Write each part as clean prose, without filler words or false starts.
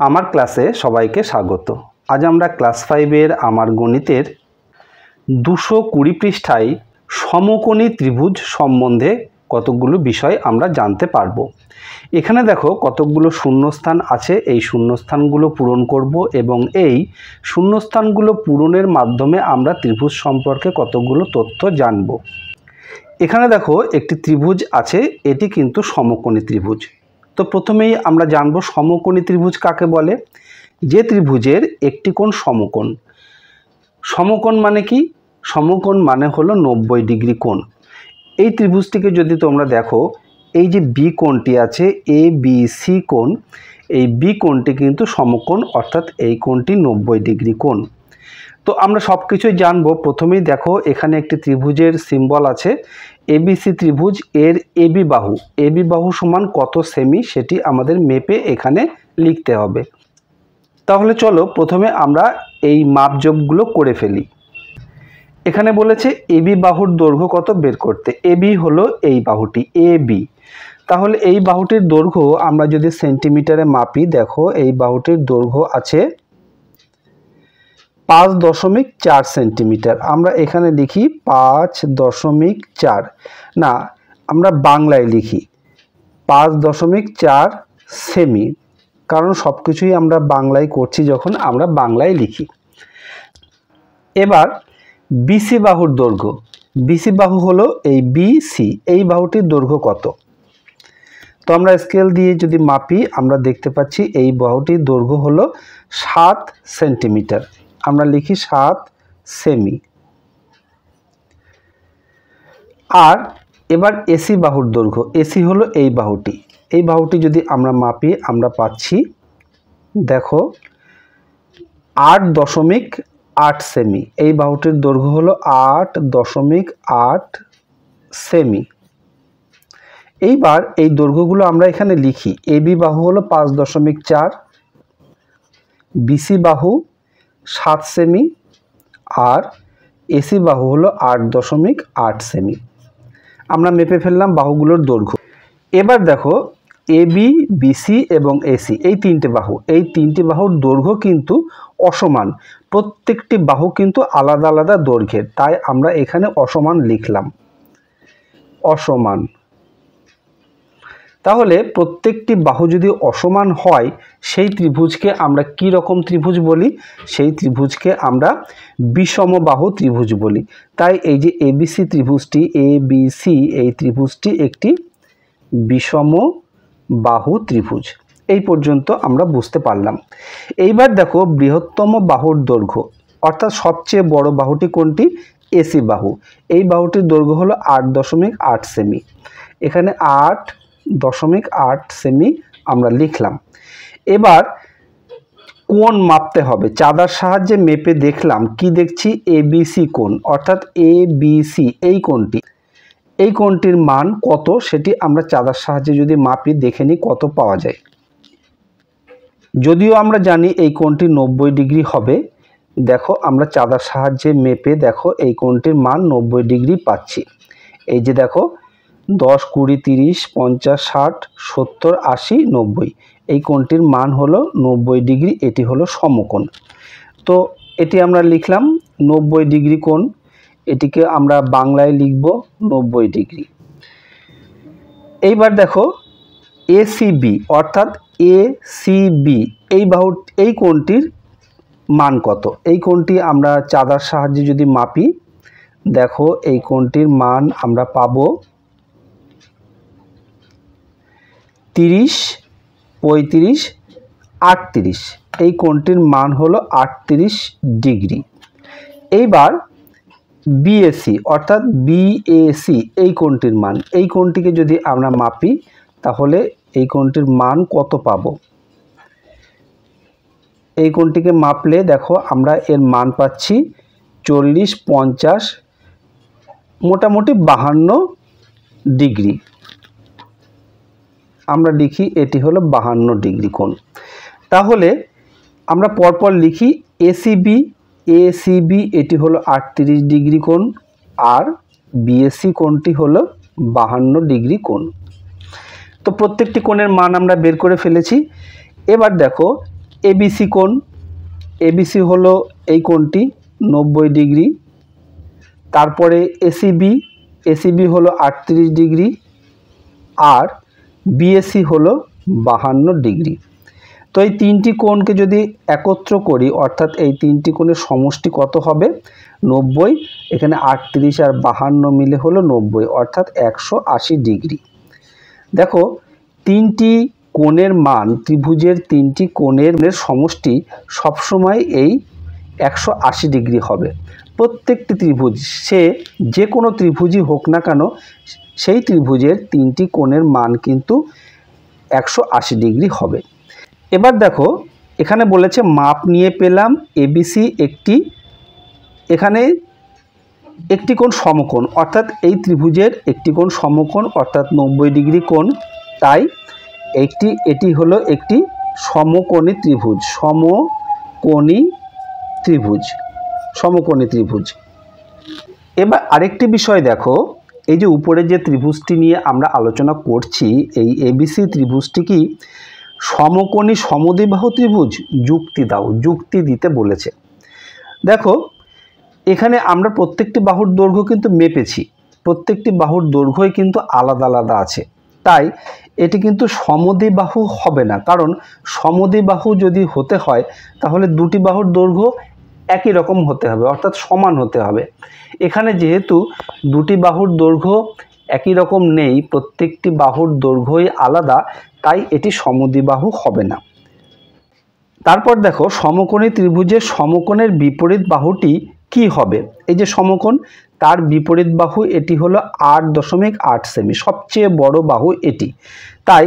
আমার ক্লাসে সবাইকে স্বাগত। আজ আমরা ক্লাস 5-এর আমার গণিতের 220 পৃষ্ঠায় সমকোণী ত্রিভুজ সম্বন্ধে কতগুলো বিষয় আমরা জানতে পারবো। এখানে দেখো কতগুলো শূন্যস্থান আছে, এই শূন্যস্থানগুলো পূরণ করব এবং এই শূন্যস্থানগুলো পূরণের মাধ্যমে আমরা ত্রিভুজ সম্পর্কে কতগুলো তথ্য জানব। এখানে দেখো একটি ত্রিভুজ আছে, এটি কিন্তু সমকোণী ত্রিভুজ। তো প্রথমেই আমরা জানব সমকোণী ত্রিভুজ কাকে বলে। যে ত্রিভুজের একটি কোণ সমকোণ। সমকোণ মানে কি? সমকোণ মানে হলো 90 ডিগ্রি কোণ। এই ত্রিভুজটিকে যদি তোমরা দেখো, এই যে বি কোণটি আছে, এ বি সি কোণ, এই বি কোণটি কিন্তু সমকোণ, অর্থাৎ এই কোণটি 90 ডিগ্রি কোণ। তো আমরা সব কিছুই জানবো। প্রথমেই দেখো এখানে একটি ত্রিভুজের সিম্বল আছে, এবিসি ত্রিভুজ। এর এবি বাহু সমান কত সেমি সেটি আমাদের মেপে এখানে লিখতে হবে। তাহলে চলো প্রথমে আমরা এই মাপজোপগুলো করে ফেলি। এখানে বলেছে এবি বাহুর দৈর্ঘ্য কত বের করতে। এবি হলো এই বাহুটি এবি। তাহলে এই বাহুটির দৈর্ঘ্য আমরা যদি সেন্টিমিটারে মাপি, দেখো এই বাহুটির দৈর্ঘ্য আছে 5.4 সেন্টিমিটার। আমরা এখানে লিখি 5.4, না আমরা বাংলায় লিখি 5.4 সেমি, কারণ সব কিছুই আমরা বাংলায় করছি যখন আমরা বাংলায় লিখি। এবার বিসি বাহুর দৈর্ঘ্য, বিসি বাহু হলো এই বিসি, এই বাহুটির দৈর্ঘ্য কত। তো আমরা স্কেল দিয়ে যদি মাপি, আমরা দেখতে পাচ্ছি এই বাহুটির দৈর্ঘ্য হলো 7 সেন্টিমিটার। আমরা লিখি 7 সেমি। আর এবার এসি বাহুর দৈর্ঘ্য, এসি হলো এই বাহুটি, এই বাহুটি যদি আমরা মাপি আমরা পাচ্ছি, দেখো 8.8 সেমি। এই বাহুটির দৈর্ঘ্য হলো 8.8 সেমি। এইবার এই দৈর্ঘ্যগুলো আমরা এখানে লিখি। এবি বাহু হলো 5.4, বিসি বাহু 7 সেমি, আর এসি বাহু হলো 8.8 সেমি। আমরা মেপে ফেললাম বাহুগুলোর দৈর্ঘ্য। এবার দেখো এবি, বিসি এবং এসি, এই তিনটে বাহুর দৈর্ঘ্য কিন্তু অসমান। প্রত্যেকটি বাহু কিন্তু আলাদা আলাদা দৈর্ঘ্যের, তাই আমরা এখানে অসমান লিখলাম, অসমান। তাহলে প্রত্যেকটি বাহু যদি অসমান হয়, সেই ত্রিভুজকে আমরা কি রকম ত্রিভুজ বলি? সেই ত্রিভুজকে আমরা বিষমবাহু ত্রিভুজ বলি। তাই এই যে এবিসি ত্রিভুজটি, এবিসি, এই ত্রিভুজটি একটি বিষমবাহু ত্রিভুজ। এই পর্যন্ত আমরা বুঝতে পারলাম। এইবার দেখো বৃহত্তম বাহুর দৈর্ঘ্য, অর্থাৎ সবচেয়ে বড় বাহুটি কোনটি? এসি বাহু। এই বাহুটির দৈর্ঘ্য হলো 8.8 সেমি। এখানে 8.8 সেমি আমরা লিখলাম। এবার কোণ মাপতে হবে, চাঁদার সাহায্যে মেপে দেখলাম। কি দেখছি? এবিসি কোণ, অর্থাৎ এবিসি এই কোণটি, এই কোণটির মান কত সেটি আমরা চাঁদার সাহায্যে যদি মাপি, দেখে নিই কত পাওয়া যায়। যদিও আমরা জানি এই কোণটি 90 ডিগ্রি হবে, দেখো আমরা চাঁদার সাহায্যে মেপে দেখো এই কোণটির মান 90 ডিগ্রি পাচ্ছি। এই যে দেখো 10, 20, 30, 50, 60, 70, 80, 90, এই কোণটির মান হলো 90 ডিগ্রি। এটি হলো সমকোণ। তো এটি আমরা লিখলাম 90 ডিগ্রি কোণ। এটিকে আমরা বাংলায় লিখব 90 ডিগ্রি। এইবার দেখো এসিবি, অর্থাৎ এসিবি, এই কোণটির মান কত। এই কোণটি আমরা চাঁদার সাহায্যে যদি মাপি, দেখো এই কোণটির মান আমরা পাবো 30, 35, 38। এই কোণটির মান হলো 38 ডিগ্রি। এইবার বিএসি, অর্থাৎ বিএসি, এই কোণটির মান, এই কোণটিকে যদি আমরা মাপি, তাহলে এই কোণটির মান কত পাবো? এই কোণটিকে মাপলে দেখো আমরা এর মান পাচ্ছি 40, 50, মোটামুটি 52 ডিগ্রি। আমরা লিখি এটি হলো 52 ডিগ্রি কোণ। তাহলে আমরা পরপর লিখি এসিবি, এসিবি এটি হলো 38 ডিগ্রি কোণ, আর বিএসি কোণটি হলো 52 ডিগ্রি কোণ। তো প্রত্যেকটি কোণের মান আমরা বের করে ফেলেছি। এবার দেখো এবিসি কোণ, এবিসি হলো এই কোণটি 90 ডিগ্রি। তারপরে এসিবি, এসিবি হলো 38 ডিগ্রি। আর বিএসি হলো 52 ডিগ্রি। তো এই তিনটি কোণকে যদি একত্র করি অর্থাৎ এই তিনটি কোণের সমষ্টি কত হবে? 90। এখানে 38 আর 52 মিলে হলো 90, অর্থাৎ 180 ডিগ্রি। দেখো তিনটি কোণের মান, ত্রিভুজের তিনটি কোণের সমষ্টি সবসময় এই 180 ডিগ্রি হবে। প্রত্যেকটি ত্রিভুজ, সে যে কোনো ত্রিভুজই হোক না কেন, সেই ত্রিভুজের তিনটি কোণের মান কিন্তু 180 ডিগ্রি হবে। এবার দেখো এখানে বলেছে মাপ নিয়ে পেলাম এবিসি একটি, এখানে একটি কোণ সমকোণ, অর্থাৎ এই ত্রিভুজের একটি কোণ সমকোণ অর্থাৎ 90 ডিগ্রি কোণ। তাই এটি হলো একটি সমকোণী ত্রিভুজ, সমকোণী ত্রিভুজ। এবার আরেকটি বিষয় দেখো, এই যে উপরে যে ত্রিভুজটি নিয়ে আমরা আলোচনা করছি, এই এবিসি ত্রিভুজটি কি সমকোণী সমদ্বিবাহু ত্রিভুজ? যুক্তি দাও, যুক্তি দিতে বলেছে। দেখো এখানে আমরা প্রত্যেকটি বাহুর দৈর্ঘ্য কিন্তু মেপেছি, প্রত্যেকটি বাহুর দৈর্ঘ্যই কিন্তু আলাদা আলাদা আছে। তাই এটি কিন্তু সমদ্বিবাহু হবে না, কারণ সমদ্বিবাহু যদি হতে হয় তাহলে দুটি বাহুর দৈর্ঘ্য একই রকম হতে হবে, অর্থাৎ সমান হতে হবে। এখানে যেহেতু দুটি বাহুর দৈর্ঘ্য একই রকম নেই, প্রত্যেকটি বাহুর দৈর্ঘ্যই আলাদা, তাই এটি সমদ্বিবাহু হবে না। তারপর দেখো সমকোণী ত্রিভুজের সমকোণের বিপরীত বাহুটি কি হবে? এই যে সমকোণ, তার বিপরীত বাহু এটি হলো 8.8 সেমি, সবচেয়ে বড় বাহু এটি। তাই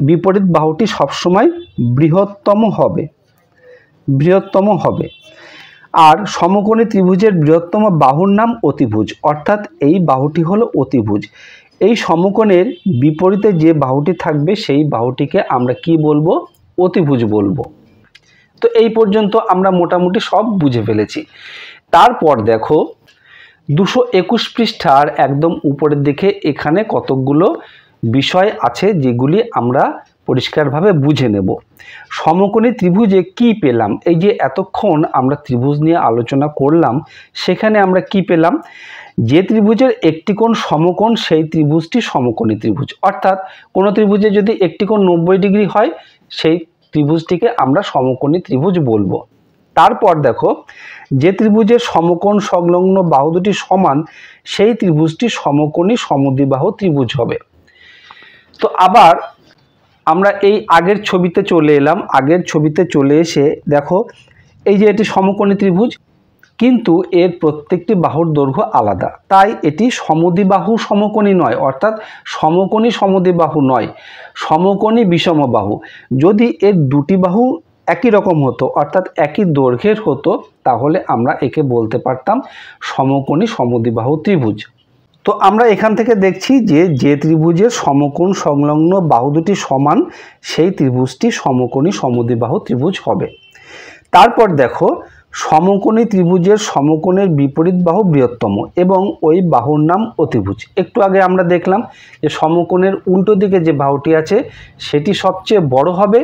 বিপরীত বাহুটি সবসময় বৃহত্তম হবে। আর সমকোণী ত্রিভুজের বৃহত্তম বাহুর নাম অতিভুজ, অর্থাৎ এই বাহুটি হলো অতিভুজ। এই সমকোণের বিপরীতে যে বাহুটি থাকবে সেই বাহুটিকে আমরা কি বলবো? অতিভুজ বলবো। তো এই পর্যন্ত আমরা মোটামুটি সব বুঝে ফেলেছি। তারপর দেখো 221 পৃষ্ঠার একদম উপরের দিকে এখানে কতকগুলো বিষয় আছে যেগুলি আমরা পরিষ্কারভাবে বুঝে নেব। সমকোণী ত্রিভুজে কি পেলাম? এই যে এতক্ষণ আমরা ত্রিভুজ নিয়ে আলোচনা করলাম, সেখানে আমরা কি পেলাম? যে ত্রিভুজের একটি কোণ সমকোণ সেই ত্রিভুজটি সমকোণী ত্রিভুজ, অর্থাৎ কোনো ত্রিভুজে যদি একটি কোণ 90 ডিগ্রি হয় সেই ত্রিভুজটিকে আমরা সমকোণী ত্রিভুজ বলবো। তারপর দেখো যে ত্রিভুজের সমকোণ সংলগ্ন বাহু দুটি সমান সেই ত্রিভুজটি সমকোণী সমদ্বিবাহু ত্রিভুজ হবে। তো আবার আমরা এই আগের ছবিতে চলে এলাম। আগের ছবিতে চলে এসে দেখো এই যে এটি সমকোণী ত্রিভুজ, কিন্তু এর প্রত্যেকটি বাহুর দৈর্ঘ্য আলাদা, তাই এটি সমদ্বিবাহু সমকোণী নয়, অর্থাৎ সমকোণী সমদ্বিবাহু নয়, সমকোণী বিষমবাহু। যদি এর দুটি বাহু একই রকম হতো অর্থাৎ একই দৈর্ঘ্যের হতো তাহলে আমরা একে বলতে পারতাম সমকোণী সমদ্বিবাহু ত্রিভুজ। তো আমরা এখান থেকে দেখছি যে ত্রিভুজের সমকোণ সংলগ্ন বাহু দুটি সমান সেই ত্রিভুজটি সমকোণী সমদ্বিবাহু ত্রিভুজ হবে। তারপর দেখো সমকোণী ত্রিভুজের সমকোণের বিপরীত বাহু বৃহত্তম এবং ওই বাহুর নাম অতিভুজ। একটু আগে আমরা দেখলাম যে সমকোণের উল্টো দিকে যে বাহুটি আছে সেটি সবচেয়ে বড় হবে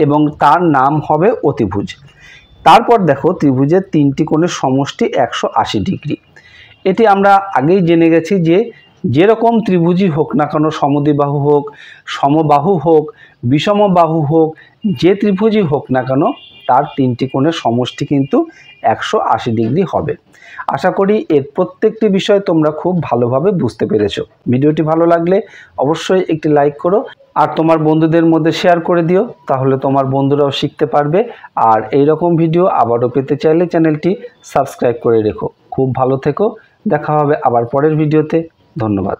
এবং তার নাম হবে অতিভুজ। তারপর দেখো ত্রিভুজের তিনটি কোণের সমষ্টি 180 ডিগ্রি। এটি আমরা আগেই জেনে গেছি যে যেরকম ত্রিভুজই হোক না কেন, সমদ্বিবাহু হোক, সমবাহু হোক, বিষমবাহু হোক, যে ত্রিভুজই হোক না কেন তার তিনটি কোণের সমষ্টি কিন্তু 180 ডিগ্রি হবে। আশা করি এর প্রত্যেকটি বিষয় তোমরা খুব ভালোভাবে বুঝতে পেরেছো। ভিডিওটি ভালো লাগলে অবশ্যই একটি লাইক করো আর তোমার বন্ধুদের মধ্যে শেয়ার করে দিও, তাহলে তোমার বন্ধুরাও শিখতে পারবে। আর এই রকম ভিডিও আবারও পেতে চাইলে চ্যানেলটি সাবস্ক্রাইব করে রেখো। খুব ভালো থেকো, দেখা হবে আবার পরের ভিডিওতে। ধন্যবাদ।